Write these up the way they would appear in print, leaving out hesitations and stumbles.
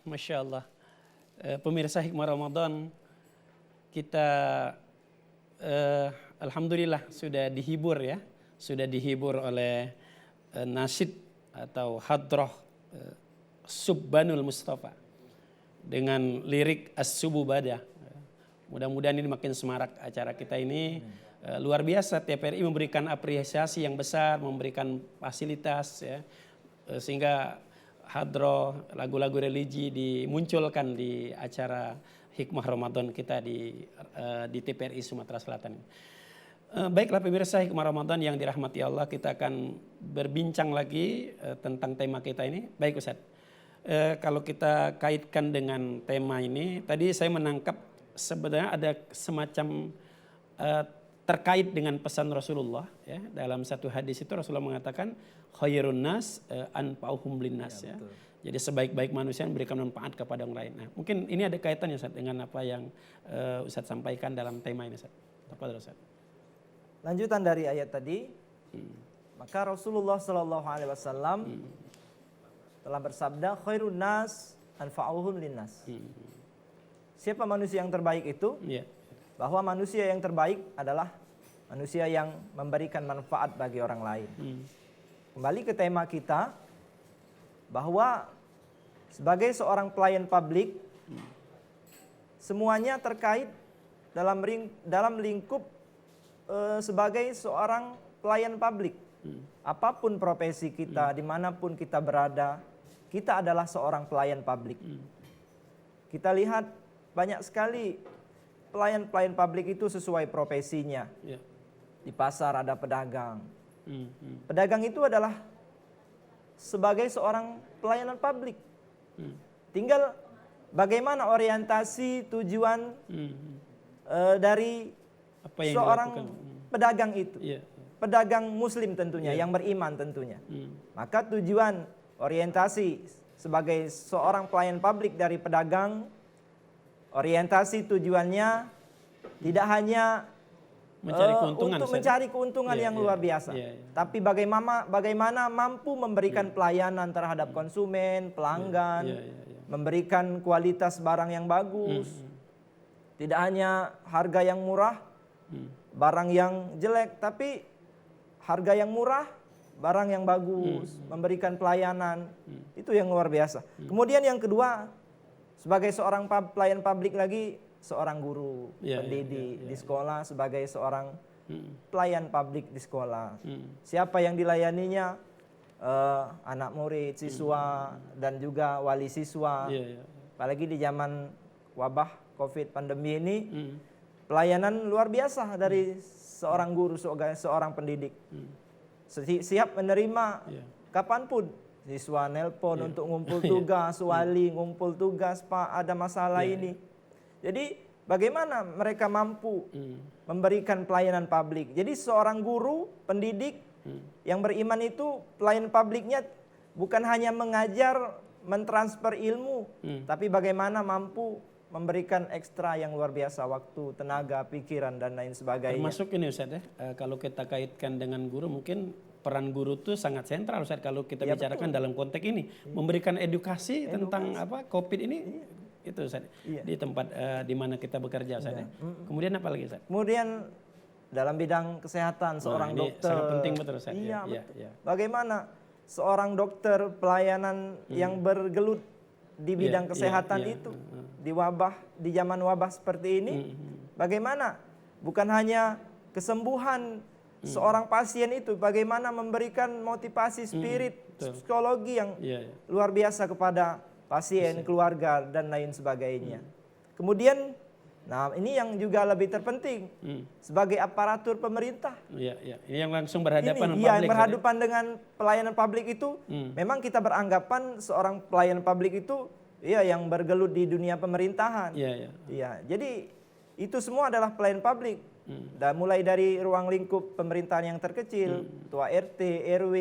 Masya Allah. Pemirsa Hikmah Ramadan, kita alhamdulillah sudah dihibur ya, sudah dihibur oleh nasyid atau hadroh Subbanul Mustafa dengan lirik As-Sububada. Mudah-mudahan ini makin semarak acara kita ini. Luar biasa, TVRI memberikan apresiasi yang besar, memberikan fasilitas ya, sehingga hadroh lagu-lagu religi dimunculkan di acara Hikmah Ramadan kita di TVRI Sumatera Selatan. Baiklah pemirsa Hikmah Ramadan yang dirahmati Allah, kita akan berbincang lagi tentang tema kita ini. Baik Ustaz, kalau kita kaitkan dengan tema ini, tadi saya menangkap sebenarnya ada semacam terkait dengan pesan Rasulullah ya. Dalam satu hadis itu Rasulullah mengatakan khairun nas anfa'uhum linnas ya. Jadi sebaik-baik manusia yang memberikan manfaat kepada orang lain. Nah, mungkin ini ada kaitannya Ustaz dengan apa yang Ustaz sampaikan dalam tema ini Ustaz. Apa Ustaz? Lanjutan dari ayat tadi, maka Rasulullah Shallallahu Alaihi Wasallam telah bersabda khairun nas anfa'uhum linnas. Siapa manusia yang terbaik itu? Yeah. Bahwa manusia yang terbaik adalah manusia yang memberikan manfaat bagi orang lain. Kembali ke tema kita, bahwa sebagai seorang pelayan publik, semuanya terkait dalam lingkup sebagai seorang pelayan publik. Apapun profesi kita, dimanapun kita berada, kita adalah seorang pelayan publik. Kita lihat banyak sekali pelayan publik itu sesuai profesinya. Yeah. Di pasar ada pedagang. Pedagang itu adalah sebagai seorang pelayanan publik. Tinggal bagaimana orientasi tujuan dari apa yang seorang pedagang itu. Yeah. Pedagang muslim tentunya, yang beriman tentunya. Maka tujuan orientasi sebagai seorang pelayan publik dari pedagang, orientasi tujuannya tidak hanya untuk mencari keuntungan yang luar biasa, tapi bagaimana mampu memberikan pelayanan terhadap konsumen, pelanggan, memberikan kualitas barang yang bagus, tidak hanya harga yang murah, barang yang jelek, tapi harga yang murah, barang yang bagus, memberikan pelayanan, itu yang luar biasa. Kemudian yang kedua, sebagai seorang pelayan publik lagi, seorang guru, pendidik di sekolah, sebagai seorang pelayan publik di sekolah. Siapa yang dilayaninya? Anak murid, siswa, dan juga wali siswa. Apalagi di zaman wabah COVID pandemi ini, pelayanan luar biasa dari seorang guru, seorang pendidik. Siap menerima kapanpun. Siswa nelpon untuk ngumpul tugas, wali ngumpul tugas, Pak ada masalah ini. Jadi bagaimana mereka mampu memberikan pelayanan publik. Jadi seorang guru, pendidik yang beriman itu pelayan publiknya bukan hanya mengajar, mentransfer ilmu, tapi bagaimana mampu memberikan ekstra yang luar biasa, waktu, tenaga, pikiran, dan lain sebagainya. Termasuk ini Ustaz ya, kalau kita kaitkan dengan guru, mungkin peran guru itu sangat sentral Ustaz kalau kita bicarakan dalam konteks ini. Memberikan edukasi tentang COVID ini, itu Ustaz, di tempat di mana kita bekerja Ustaz. Kemudian apa lagi Ustaz? Kemudian dalam bidang kesehatan, seorang dokter. Sangat penting betul Ustaz. Betul. Bagaimana seorang dokter pelayanan yang bergelut di bidang kesehatan itu, di zaman wabah seperti ini, bagaimana bukan hanya kesembuhan seorang pasien itu, bagaimana memberikan motivasi spirit, psikologi yang luar biasa kepada pasien, keluarga, dan lain sebagainya. Kemudian, nah ini yang juga lebih terpenting, sebagai aparatur pemerintah. Ini yang langsung berhadapan dengan publik. Berhadapan dengan pelayanan publik itu, memang kita beranggapan seorang pelayan publik itu, yang bergelut di dunia pemerintahan. Jadi itu semua adalah pelayan publik. Dan mulai dari ruang lingkup pemerintahan yang terkecil, ketua RT, RW,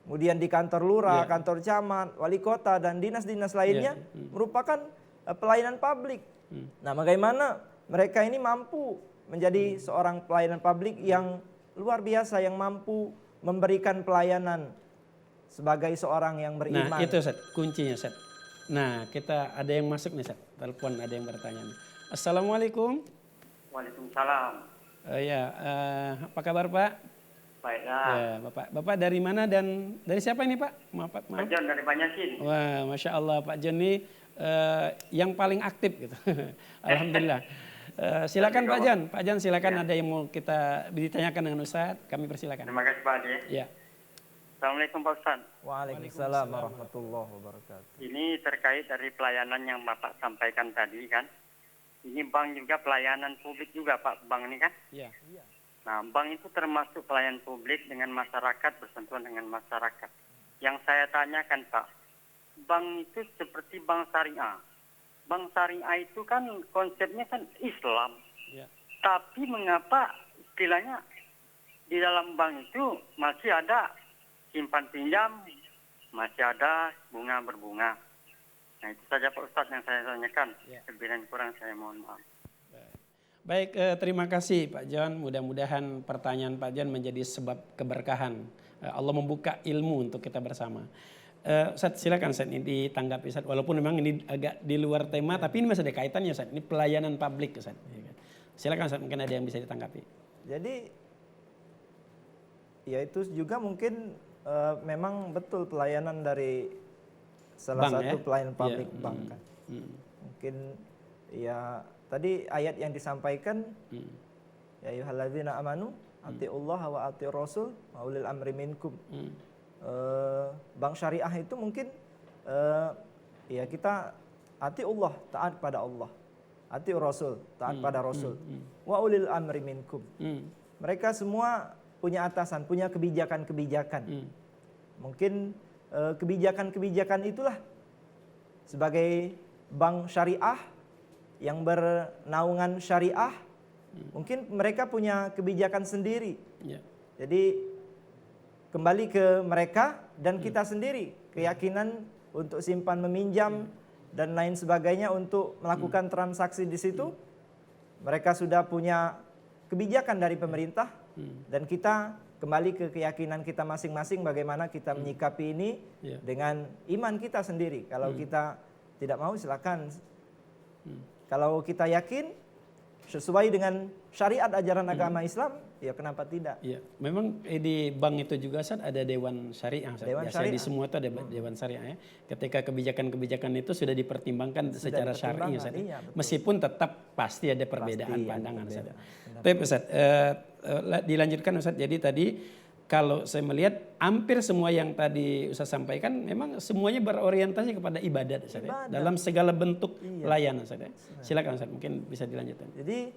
kemudian di kantor lurah, kantor camat, wali kota, dan dinas-dinas lainnya merupakan pelayanan publik. Nah, bagaimana mereka ini mampu menjadi seorang pelayanan publik yang luar biasa, yang mampu memberikan pelayanan sebagai seorang yang beriman. Nah, itu Ustaz, kuncinya Ustaz. Nah, kita ada yang masuk nih, Ustaz. Telepon ada yang bertanya nih. Assalamualaikum. Waalaikumsalam. Apa kabar Pak? Baiklah. Ya, Bapak dari mana dan dari siapa ini Pak? Maaf. Pak John dari Banyasin. Wah, Masya Allah Pak John ini yang paling aktif gitu. Alhamdulillah. Silakan Pak John. Pak John silakan, ada yang mau kita ditanyakan dengan Ustaz, kami persilakan. Terima kasih Pak Ade. Ya. Assalamualaikum Pak Ustaz. Waalaikumsalam warahmatullahi wabarakatuh. Ini terkait dari pelayanan yang Bapak sampaikan tadi kan. Ini bank juga pelayanan publik juga Pak, bank ini kan. Iya. Nah, bank itu termasuk pelayan publik dengan masyarakat, bersentuhan dengan masyarakat. Yang saya tanyakan Pak, bank itu seperti bank syariah. Bank syariah itu kan konsepnya kan Islam. Ya. Tapi mengapa istilahnya di dalam bank itu masih ada simpan pinjam, masih ada bunga berbunga. Nah itu saja Pak Ustadz yang saya tanyakan. Ya. Lebih dan kurang saya mohon maaf. Baik, terima kasih Pak John. Mudah-mudahan pertanyaan Pak John menjadi sebab keberkahan. Allah membuka ilmu untuk kita bersama. Ustaz, silakan Ustaz, ini ditanggapi Ustaz. Walaupun memang ini agak di luar tema, tapi ini masih ada kaitannya Ustaz. Ini pelayanan publik Ustaz. Silakan Ustaz, mungkin ada yang bisa ditanggapi. Jadi ya itu juga mungkin memang betul pelayanan dari salah Bank, satu ya? pelayan publik Ya. bank kan. Mungkin ya tadi ayat yang disampaikan ya ayyuhalladzina amanu atiullaha wa atiur rasul wa ulil amri minkum. Bank syariah itu mungkin ya kita atiullah, taat pada Allah. Atiur rasul, taat pada rasul. Wa ulil amri minkum. Mereka semua punya atasan, punya kebijakan-kebijakan. Mungkin kebijakan-kebijakan itulah sebagai bank syariah yang bernaungan syariah, mungkin mereka punya kebijakan sendiri. Ya. Jadi kembali ke mereka dan kita sendiri, keyakinan untuk simpan meminjam dan lain sebagainya untuk melakukan transaksi di situ. Mereka sudah punya kebijakan dari pemerintah dan kita kembali ke keyakinan kita masing-masing bagaimana kita menyikapi ini dengan iman kita sendiri. Kalau kita tidak mau silakan. Kalau kita yakin sesuai dengan syariat ajaran agama Islam, ya kenapa tidak? Iya, memang di bank itu juga Ustaz ada dewan syariah. Dewan Biasanya syariah. di semua itu ada dewan syariah ya. Ketika kebijakan-kebijakan itu sudah dipertimbangkan secara syar'i Ustaz. iya, betul. Meskipun tetap pasti ada perbedaan Pasti ada pandangan Ustaz. perbedaan. Tapi Ustaz, dilanjutkan Ustaz. Jadi tadi kalau saya melihat hampir semua yang tadi Ustaz sampaikan memang semuanya berorientasi kepada ibadat Ustaz, ya. Ibadat. Dalam segala bentuk pelayanan Ustaz, ya. Silakan Ustaz, mungkin bisa dilanjutkan. Jadi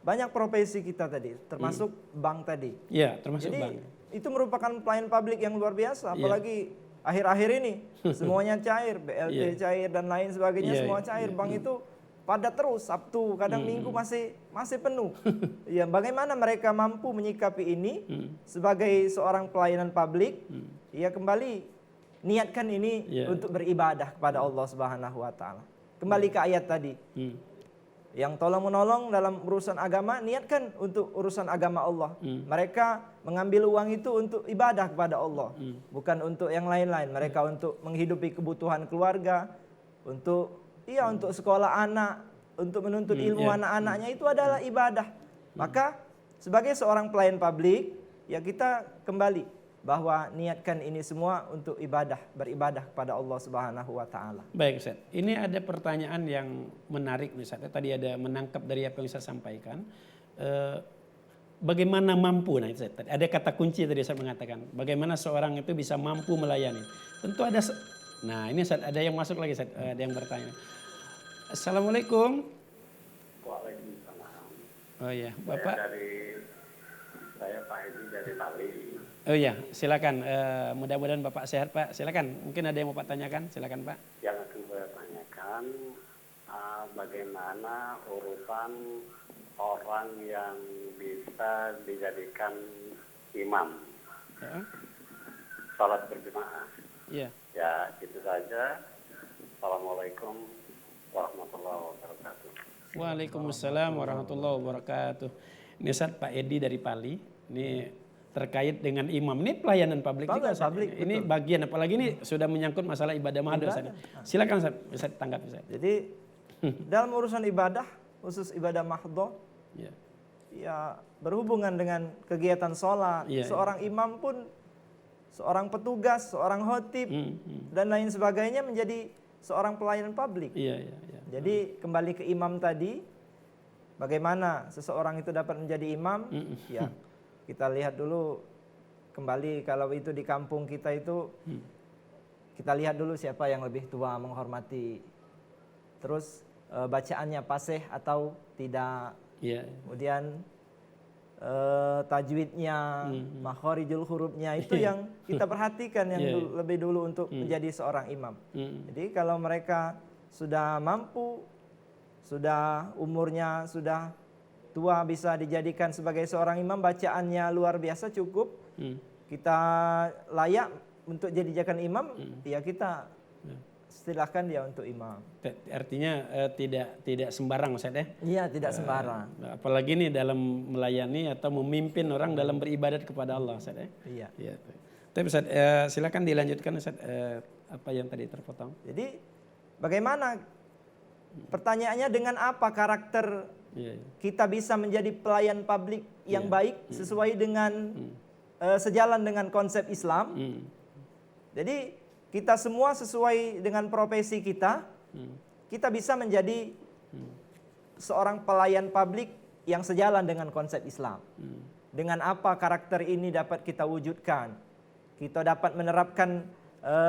banyak profesi kita tadi, termasuk bank tadi. Iya, termasuk Jadi bank. itu merupakan pelayan publik yang luar biasa, apalagi akhir-akhir ini semuanya cair, BLT cair dan lain sebagainya Iya, semua cair. Bank itu padat terus, Sabtu, kadang Minggu masih penuh. Ya, bagaimana mereka mampu menyikapi ini sebagai seorang pelayanan publik? Ya kembali niatkan ini untuk beribadah kepada Allah Subhanahu wa taala. Kembali ke ayat tadi. Yang tolong menolong dalam urusan agama, niatkan untuk urusan agama Allah. Mereka mengambil uang itu untuk ibadah kepada Allah, bukan untuk yang lain-lain. Mereka untuk menghidupi kebutuhan keluarga, untuk sekolah anak, untuk menuntut ilmu anak-anaknya, itu adalah ibadah. Maka sebagai seorang pelayan publik, ya kita kembali bahwa niatkan ini semua untuk beribadah kepada Allah Subhanahu wa taala. Baik Ustaz, ini ada pertanyaan yang menarik Ustaz. Tadi ada menangkap dari apa yang saya sampaikan. Bagaimana mampu, nah Ustaz, ada kata kunci tadi saya mengatakan, bagaimana seorang itu bisa mampu melayani. Tentu ada, nah ini Ustaz, ada yang masuk lagi Ustaz, ada yang bertanya. Assalamualaikum. Waalaikumsalam. Oh iya, Bapak. Saya Pak Edi dari Bali. Oh iya, silakan. Mudah-mudahan Bapak sehat Pak. Silakan. Mungkin ada yang mau Pak tanyakan. Silakan Pak. Yang akan saya tanyakan, bagaimana urutan orang yang bisa dijadikan imam salat berjemaah? Iya. Ya, itu saja. Assalamualaikum warahmatullahi wabarakatuh. Waalaikumsalam warahmatullahi wabarakatuh. Ini Ustaz Pak Edi dari Pali. Ini terkait dengan imam. Ini pelayanan publik juga. Pelayanan Ustaz. publik, Ini bagian, apalagi ini sudah menyangkut masalah ibadah mahdoh. Ustaz. Silakan Ustaz tanggapi Ustaz. Jadi dalam urusan ibadah, khusus ibadah mahdoh, Ya. ya berhubungan dengan kegiatan sholat, Iya, seorang imam pun, seorang petugas, seorang khotib, dan lain sebagainya menjadi seorang pelayan publik. Iya, iya, iya. Jadi kembali ke imam tadi, bagaimana seseorang itu dapat menjadi imam? Ya, kita lihat dulu kembali kalau itu di kampung kita itu, kita lihat dulu siapa yang lebih tua, menghormati. Terus bacaannya fasih atau tidak. Iya. Kemudian tajwidnya, makhorijul hurufnya itu yang kita perhatikan yang lebih dulu untuk menjadi seorang imam. Jadi kalau mereka sudah mampu, sudah umurnya sudah tua, bisa dijadikan sebagai seorang imam, bacaannya luar biasa cukup, kita layak untuk dijadikan imam, ya kita silahkan dia untuk imam. Artinya tidak sembarang Ustaz ya? Iya, tidak sembarang. Apalagi nih dalam melayani atau memimpin orang dalam beribadat kepada Allah Ustaz ya? Iya. Iya. Tapi Ustaz, silakan dilanjutkan Ustaz, apa yang tadi terpotong. Jadi bagaimana, pertanyaannya dengan apa karakter kita bisa menjadi pelayan publik yang baik sesuai dengan sejalan dengan konsep Islam. Jadi kita semua sesuai dengan profesi kita, kita bisa menjadi seorang pelayan publik yang sejalan dengan konsep Islam. Dengan apa karakter ini dapat kita wujudkan? Kita dapat menerapkan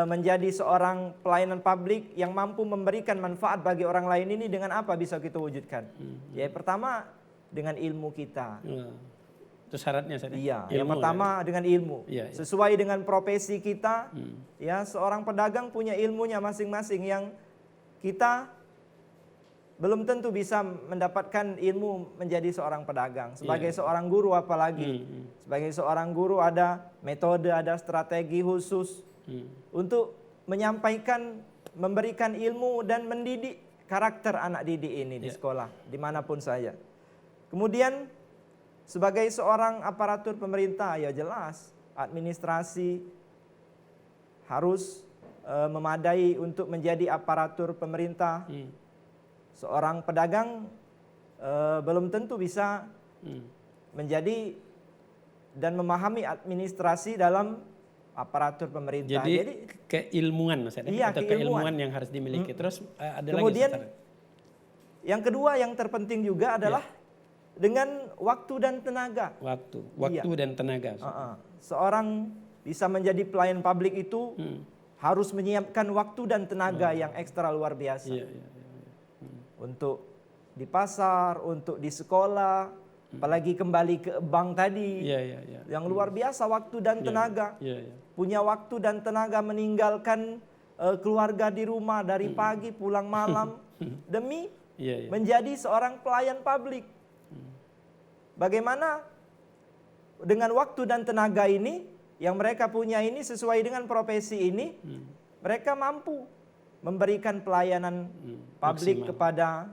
menjadi seorang pelayanan publik yang mampu memberikan manfaat bagi orang lain ini dengan apa bisa kita wujudkan? Ya, pertama dengan ilmu kita. Itu syaratnya Ustaz. Iya, yang pertama dengan ilmu. Sesuai dengan profesi kita, ya seorang pedagang punya ilmunya masing-masing yang kita belum tentu bisa mendapatkan ilmu menjadi seorang pedagang. Sebagai seorang guru apalagi. Sebagai seorang guru ada metode, ada strategi khusus untuk menyampaikan, memberikan ilmu dan mendidik karakter anak didik ini di sekolah, dimanapun saja. Kemudian sebagai seorang aparatur pemerintah, ya jelas administrasi harus memadai untuk menjadi aparatur pemerintah. Seorang pedagang belum tentu bisa menjadi dan memahami administrasi dalam aparatur pemerintah. Jadi keilmuan Ustaz, iya, atau keilmuan yang harus dimiliki. Terus ada kemudian lagi Ustaz? Yang kedua yang terpenting juga adalah dengan waktu dan tenaga. Waktu dan tenaga. Seorang bisa menjadi pelayan publik itu harus menyiapkan waktu dan tenaga yang ekstra luar biasa. Untuk di pasar, untuk di sekolah, apalagi kembali ke bank tadi, yang luar biasa waktu dan tenaga. Punya waktu dan tenaga meninggalkan keluarga di rumah dari pagi pulang malam demi menjadi seorang pelayan publik. Bagaimana dengan waktu dan tenaga ini yang mereka punya ini sesuai dengan profesi ini, mereka mampu memberikan pelayanan publik kepada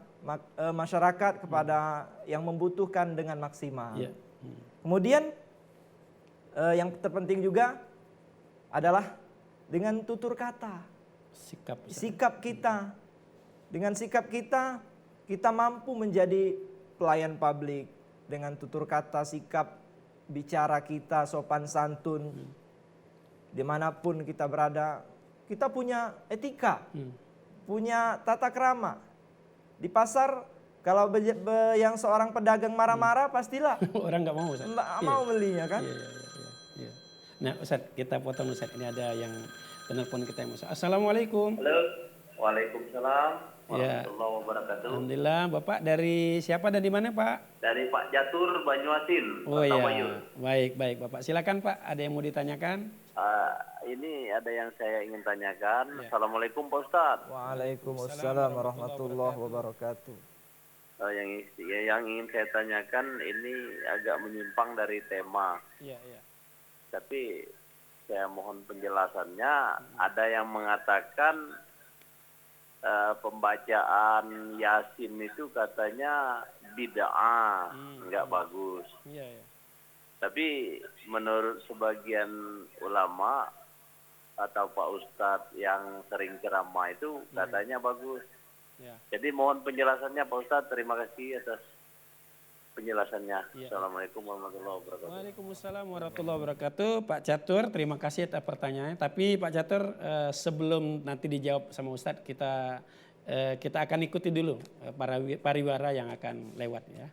masyarakat, kepada yang membutuhkan dengan maksimal. Kemudian yang terpenting juga adalah dengan tutur kata, sikap kita. Dengan sikap kita, kita mampu menjadi pelayan publik. Dengan tutur kata, sikap bicara kita, sopan santun, dimanapun kita berada, kita punya etika, punya tata krama. Di pasar, kalau yang seorang pedagang marah-marah, pastilah orang nggak mau Ustaz. Nggak mau belinya kan. Nah Ustaz, kita potong Ustaz, ini ada yang telepon kita yang Ustaz. Assalamualaikum. Halo, waalaikumsalam. Warahmatullahi wabarakatuh. Alhamdulillah, Bapak dari siapa dan di mana Pak? Dari Pak Jatur Banyuasin. Oh iya, baik Bapak. Silakan Pak, ada yang mau ditanyakan? Ini ada yang saya ingin tanyakan. Assalamualaikum Pak Ustadz. Waalaikumsalam warahmatullahi wabarakatuh. Yang ingin saya tanyakan ini agak menyimpang dari tema. Tapi saya mohon penjelasannya. Ada yang mengatakan pembacaan Yasin itu katanya bid'ah, nggak bagus. Tapi menurut sebagian ulama atau Pak Ustadz yang sering ceramah itu katanya bagus. Ya. Jadi mohon penjelasannya Pak Ustadz. Terima kasih atas penjelasannya. Ya. Assalamualaikum warahmatullahi wabarakatuh. Waalaikumsalam warahmatullahi wabarakatuh. Pak Catur, terima kasih atas pertanyaannya. Tapi Pak Catur, sebelum nanti dijawab sama Ustadz, kita akan ikuti dulu para pariwara yang akan lewat ya.